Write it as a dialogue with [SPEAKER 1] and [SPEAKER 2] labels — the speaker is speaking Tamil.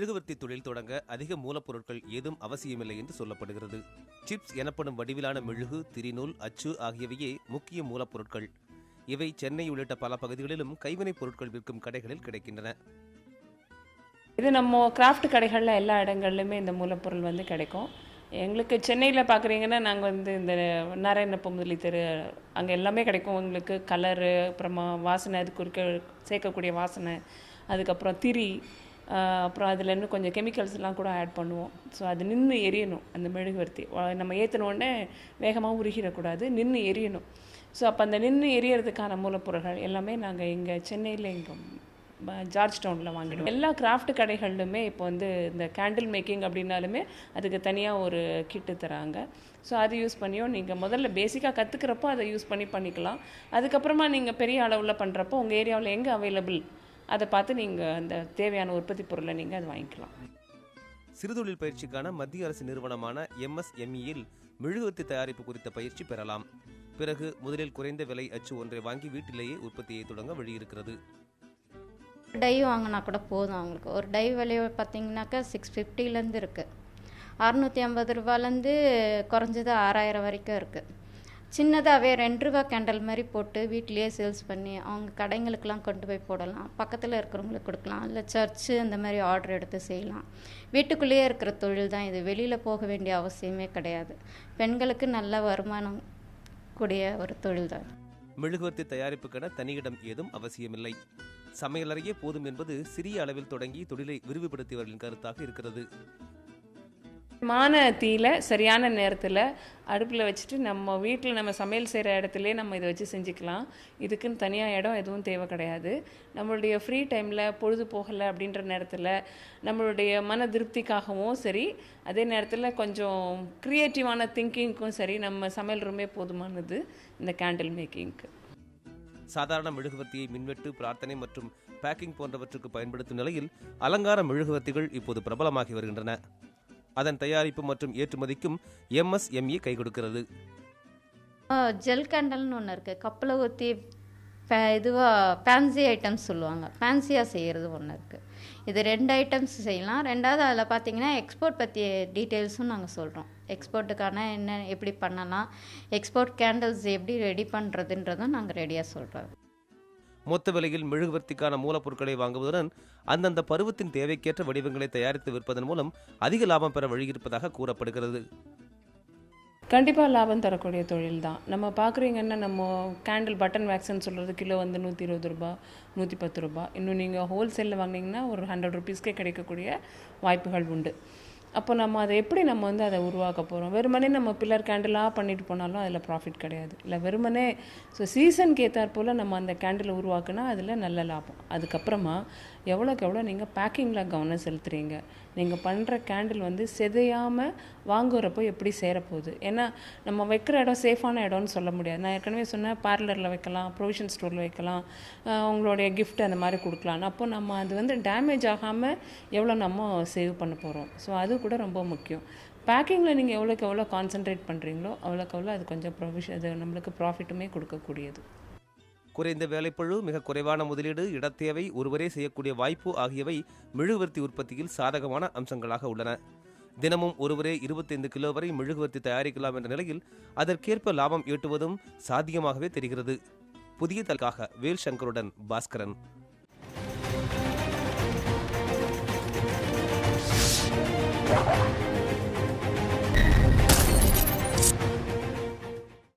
[SPEAKER 1] மெழுகுவர்த்தி தொழில் தொடங்க அதிக மூலப்பொருட்கள் ஏதும் அவசியமில்லை என்று சொல்லப்படுகிறது. சிப்ஸ் எனப்படும் வடிவிலான மெழுகு, திரிநூல், அச்சு ஆகியவையே முக்கிய மூலப்பொருட்கள். இவை சென்னை உள்ளிட்ட பல பகுதிகளிலும் கைவினைப் பொருட்கள் விற்கும் கடைகளில் கிடைக்கின்றன.
[SPEAKER 2] இது நம்ம கிராஃப்ட் கடைகளில் எல்லா இடங்கள்லையுமே இந்த மூலப்பொருள் கிடைக்கும். எங்களுக்கு சென்னையில் பார்க்குறீங்கன்னா நாங்கள் இந்த நாராயணப்ப முதலி தெரு அங்கே எல்லாமே கிடைக்கும். உங்களுக்கு கலரு, அப்புறமா வாசனை, அதுக்கு சேர்க்கக்கூடிய வாசனை, அதுக்கப்புறம் திரி, அப்புறம் அதில் இன்னும் கொஞ்சம் கெமிக்கல்ஸ்லாம் கூட ஆட் பண்ணுவோம். ஸோ அது நின்று எரியணும். அந்த மெழுகுவர்த்தி நம்ம ஏற்றினோடனே வேகமாக உருகிடக்கூடாது, நின்று எரியணும். ஸோ அப்போ அந்த நின்று எரியறதுக்கான மூலப்பொருட்கள் எல்லாமே நாங்கள் இங்கே சென்னையில் இங்கே ஜார்ஜ் டவுனில் வாங்கிடுவோம். எல்லா கிராஃப்ட் கடைகள்லுமே இப்போ இந்த கேண்டில் மேக்கிங் அப்படின்னாலுமே அதுக்கு தனியாக ஒரு கிட்டு தராங்க. ஸோ அது யூஸ் பண்ணியும் நீங்கள் முதல்ல பேசிக்காக கற்றுக்கிறப்போ அதை யூஸ் பண்ணிக்கலாம். அதுக்கப்புறமா நீங்கள் பெரிய அளவில் பண்ணுறப்போ உங்கள் ஏரியாவில் எங்கே அவைலபிள் அதை பார்த்து நீங்கள் அந்த தேவையான உற்பத்தி பொருளை நீங்கள் அதை வாங்கிக்கலாம்.
[SPEAKER 1] சிறுதொழில் பயிற்சிக்கான மத்திய அரசு நிறுவனமான MSMEயில் மெழுகுவர்த்தி தயாரிப்பு குறித்த பயிற்சி பெறலாம். பிறகு முதலில் குறைந்த விலை அச்சு ஒன்றை வாங்கி வீட்டிலேயே உற்பத்தியை தொடங்க வழியிருக்கிறது.
[SPEAKER 3] டை வாங்கினா கூட போதும். அவங்களுக்கு ஒரு டை விலையை பார்த்தீங்கன்னாக்கா 650 இருக்குது. 650 ரூபாலேருந்து குறைஞ்சது 6000 வரைக்கும் இருக்குது. சின்னதாகவே 2 ரூபா கேண்டல் மாதிரி போட்டு வீட்டிலேயே சேல்ஸ் பண்ணி அவங்க கடைங்களுக்கெல்லாம் கொண்டு போய் போடலாம். பக்கத்தில் இருக்கிறவங்களுக்கு கொடுக்கலாம். இல்லை சர்ச்சு அந்த மாதிரி ஆர்டர் எடுத்து செய்யலாம். வீட்டுக்குள்ளேயே இருக்கிற தொழில் தான் இது. வெளியில் போக வேண்டிய அவசியமே கிடையாது. பெண்களுக்கு நல்ல வருமானம் கூடிய ஒரு தொழில் தான்.
[SPEAKER 1] மெழுகுவர்த்தி தயாரிப்புக்கென தனியிடம் ஏதும் அவசியமில்லை. சமையலறையே போதும் என்பது சிறிய அளவில் தொடங்கி தொழிலை விரிவுபடுத்தியவர்களின் கருத்தாக இருக்கிறது.
[SPEAKER 2] மான தீயில சரியான நேரத்தில் அடுப்பில் வச்சுட்டு நம்ம வீட்டில் நம்ம சமையல் செய்கிற இடத்துலேயே நம்ம இதை வச்சு செஞ்சுக்கலாம். இதுக்குன்னு தனியாக இடம் எதுவும் தேவை கிடையாது. நம்மளுடைய ஃப்ரீ டைமில் பொழுது போகலை அப்படின்ற நேரத்தில் நம்மளுடைய மன திருப்திக்காகவும் சரி, அதே நேரத்தில் கொஞ்சம் க்ரியேட்டிவான திங்கிங்க்கும் சரி, நம்ம சமையல் ரூமே போதுமானது இந்த கேண்டில் மேக்கிங்க்கு.
[SPEAKER 1] சாதாரண மெழுகுவர்த்தியை மின்வெட்டு, பிரார்த்தனை மற்றும் பேக்கிங் போன்றவற்றுக்கு பயன்படுத்தும் நிலையில் அலங்கார மெழுகுவர்த்திகள் இப்போது பிரபலமாகி வருகின்றன. அதன் தயாரிப்பு மற்றும் ஏற்றுமதிக்கும் MSME கை கொடுக்கிறது.
[SPEAKER 3] ஜெல் கேண்டல்னு ஒன்று இருக்குது. கப்பலை ஊற்றி இதுவாக ஃபேன்சி ஐட்டம்ஸ் சொல்லுவாங்க. ஃபேன்சியாக செய்கிறது ஒன்று இருக்குது. இது 2 ஐட்டம்ஸ் செய்யலாம். ரெண்டாவது அதில் பார்த்தீங்கன்னா எக்ஸ்போர்ட் பற்றிய டீட்டெயில்ஸும் நாங்கள் சொல்கிறோம். எக்ஸ்போர்ட்டுக்கான என்ன எப்படி பண்ணலாம், எக்ஸ்போர்ட் கேண்டல்ஸ் எப்படி ரெடி பண்ணுறதுன்றதும் நாங்கள் ரெடியாக சொல்கிறோம்.
[SPEAKER 1] மொத்த விலையில் மெழுகுவர்த்திக்கான மூலப்பொருட்களை வாங்குவதுடன் அந்தந்த பருவத்தின் தேவைக்கேற்ற வடிவங்களை தயாரித்து விற்பதன் மூலம் அதிக லாபம் பெற வழியிருப்பதாக கூறப்படுகிறது.
[SPEAKER 2] கண்டிப்பாக லாபம் தரக்கூடிய தொழில் தான். நம்ம பார்க்குறீங்கன்னா நம்ம கேண்டில் பட்டன் வேக்ஸ்ன்னு சொல்கிறது கிலோ 120 ரூபா, 110 ரூபா. இன்னும் நீங்கள் ஹோல்சேலில் வாங்கினீங்கன்னா ஒரு 100 ருபீஸ்க்கே கிடைக்கக்கூடிய வாய்ப்புகள் உண்டு. அப்போ நம்ம அதை எப்படி நம்ம அதை உருவாக்க போகிறோம்? வெறுமனே நம்ம பில்லர் கேண்டிலாக பண்ணிட்டு போனாலும் அதில் ப்ராஃபிட் கிடையாது. இல்லை வெறுமனே சீசனுக்கு ஏற்றாற் போல் நம்ம அந்த கேண்டிலை உருவாக்குனா அதில் நல்ல லாபம். அதுக்கப்புறமா எவ்வளோக்கு எவ்வளோ நீங்கள் பேக்கிங்கில் கவனம் செலுத்துகிறீங்க. நீங்கள் பண்ணுற கேண்டில் சிதையாமல் வாங்குறப்போ எப்படி சேரப்போகுது? ஏன்னா நம்ம வைக்கிற இடம் சேஃபான இடம்னு சொல்ல முடியாது. நான் ஏற்கனவே சொன்னேன், பார்லரில் வைக்கலாம், ப்ரொவிஷன் ஸ்டோரில் வைக்கலாம், உங்களுடைய கிஃப்ட் அந்த மாதிரி கொடுக்கலாம். அப்போ நம்ம அது டேமேஜ் ஆகாமல் எவ்வளோ நம்ம சேவ் பண்ண போகிறோம். ஸோ அது கூட ரொம்ப முக்கியம். பேக்கிங்கில் நீங்கள் எவ்வளோக்கு எவ்வளோ கான்சென்ட்ரேட் பண்ணுறீங்களோ அவ்வளோக்கு எவ்வளோ அது கொஞ்சம் அது நம்மளுக்கு ப்ராஃபிட்டுமே கொடுக்கக்கூடியது.
[SPEAKER 1] குறைந்த வேலைப்பழு, மிக குறைவான முதலீடு, இடத்தேவை, ஒருவரே செய்யக்கூடிய வாய்ப்பு ஆகியவை மெழுகுவர்த்தி உற்பத்தியில் சாதகமான அம்சங்களாக உள்ளன. தினமும் ஒருவரே 25 கிலோ வரை மெழுகுவர்த்தி தயாரிக்கலாம் என்ற நிலையில் அதற்கேற்ப லாபம் ஈட்டுவதும் சாத்தியமாகவே தெரிகிறது. புதிய தலக்காக வேல் சங்கருடன் பாஸ்கரன்.